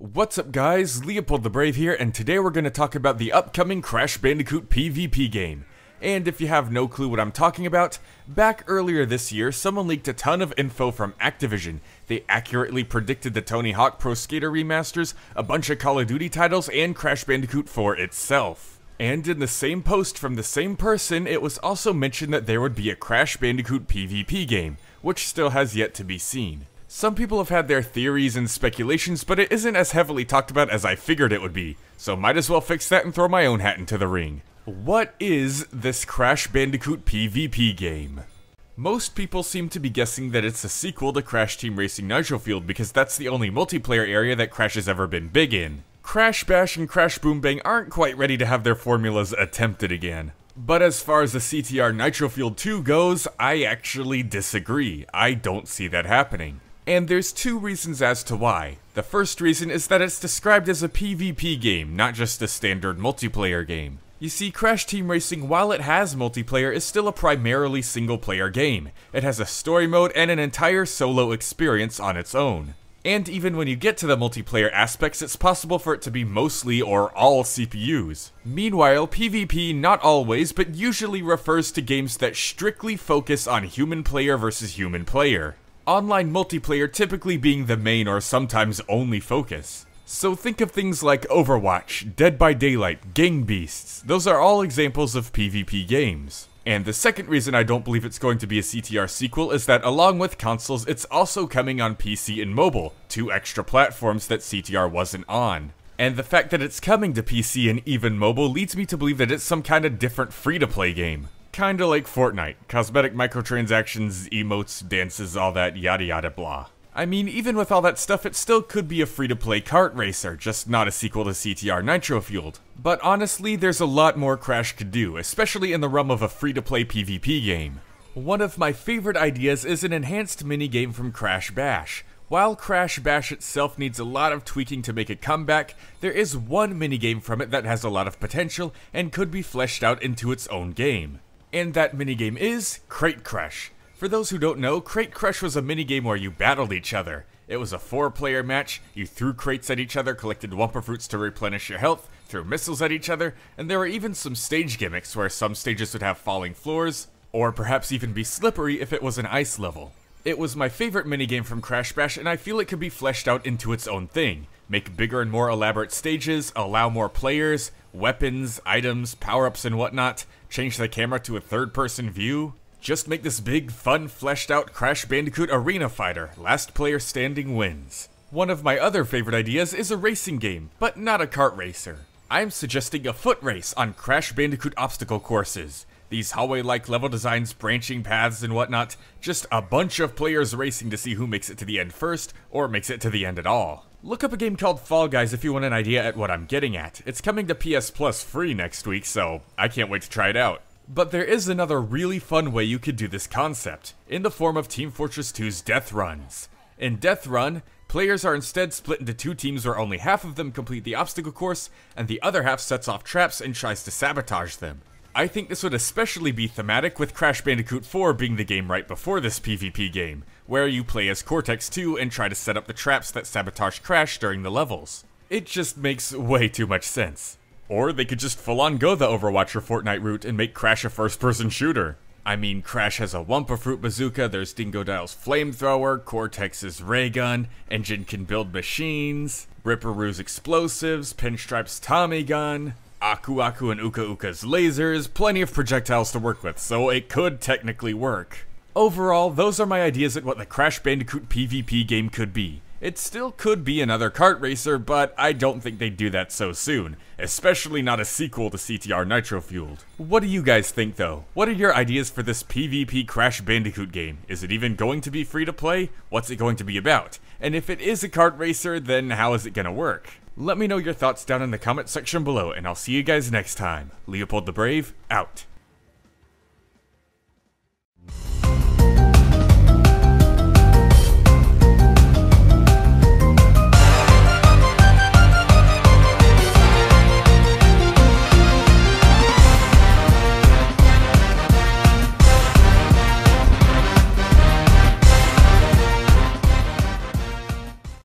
What's up guys, LeopoldTheBrave here, and today we're going to talk about the upcoming Crash Bandicoot PvP game. And if you have no clue what I'm talking about, back earlier this year, someone leaked a ton of info from Activision. They accurately predicted the Tony Hawk Pro Skater remasters, a bunch of Call of Duty titles, and Crash Bandicoot 4 itself. And in the same post from the same person, it was also mentioned that there would be a Crash Bandicoot PvP game, which still has yet to be seen. Some people have had their theories and speculations, but it isn't as heavily talked about as I figured it would be, so might as well fix that and throw my own hat into the ring. What is this Crash Bandicoot PvP game? Most people seem to be guessing that it's a sequel to Crash Team Racing Nitro Fueled because that's the only multiplayer area that Crash has ever been big in. Crash Bash and Crash Boom Bang aren't quite ready to have their formulas attempted again. But as far as the CTR Nitro Fueled 2 goes, I actually disagree. I don't see that happening. And there's two reasons as to why. The first reason is that it's described as a PvP game, not just a standard multiplayer game. You see, Crash Team Racing, while it has multiplayer, is still a primarily single-player game. It has a story mode and an entire solo experience on its own. And even when you get to the multiplayer aspects, it's possible for it to be mostly or all CPUs. Meanwhile, PvP not always, but usually refers to games that strictly focus on human player versus human player. Online multiplayer typically being the main or sometimes only focus. So think of things like Overwatch, Dead by Daylight, Gang Beasts. Those are all examples of PvP games. And the second reason I don't believe it's going to be a CTR sequel is that along with consoles, it's also coming on PC and mobile, two extra platforms that CTR wasn't on. And the fact that it's coming to PC and even mobile leads me to believe that it's some kind of different free-to-play game. Kinda like Fortnite. Cosmetic microtransactions, emotes, dances, all that yada yada blah. I mean, even with all that stuff, it still could be a free-to-play kart racer, just not a sequel to CTR Nitro Fueled. But honestly, there's a lot more Crash could do, especially in the realm of a free-to-play PvP game. One of my favorite ideas is an enhanced minigame from Crash Bash. While Crash Bash itself needs a lot of tweaking to make a comeback, there is one minigame from it that has a lot of potential and could be fleshed out into its own game. And that minigame is Crate Crush. For those who don't know, Crate Crush was a minigame where you battled each other. It was a 4-player match, you threw crates at each other, collected Wumpa Fruits to replenish your health, threw missiles at each other, and there were even some stage gimmicks where some stages would have falling floors, or perhaps even be slippery if it was an ice level. It was my favorite minigame from Crash Bash, and I feel it could be fleshed out into its own thing. Make bigger and more elaborate stages, allow more players, weapons, items, power-ups and whatnot, change the camera to a third-person view. Just make this big, fun, fleshed-out Crash Bandicoot arena fighter. Last player standing wins. One of my other favorite ideas is a racing game, but not a kart racer. I'm suggesting a foot race on Crash Bandicoot obstacle courses. These hallway-like level designs, branching paths and whatnot, just a bunch of players racing to see who makes it to the end first, or makes it to the end at all. Look up a game called Fall Guys if you want an idea at what I'm getting at. It's coming to PS Plus free next week, so I can't wait to try it out. But there is another really fun way you could do this concept, in the form of Team Fortress 2's Death Runs. In Death Run, players are instead split into two teams where only half of them complete the obstacle course, and the other half sets off traps and tries to sabotage them. I think this would especially be thematic with Crash Bandicoot 4 being the game right before this PvP game, where you play as Cortex 2 and try to set up the traps that sabotage Crash during the levels. It just makes way too much sense. Or they could just full-on go the Overwatch or Fortnite route and make Crash a first-person shooter. I mean, Crash has a Wumpa Fruit bazooka, there's Dingodile's flamethrower, Cortex's ray gun, Engine can build machines, Ripperoo's explosives, Pinstripe's Tommy gun, Aku Aku and Uka Uka's lasers, plenty of projectiles to work with, so it could technically work. Overall, those are my ideas at what the Crash Bandicoot PvP game could be. It still could be another kart racer, but I don't think they'd do that so soon, especially not a sequel to CTR Nitro Fueled. What do you guys think though? What are your ideas for this PvP Crash Bandicoot game? Is it even going to be free to play? What's it going to be about? And if it is a kart racer, then how is it gonna work? Let me know your thoughts down in the comment section below, and I'll see you guys next time. LeopoldTheBrave, out.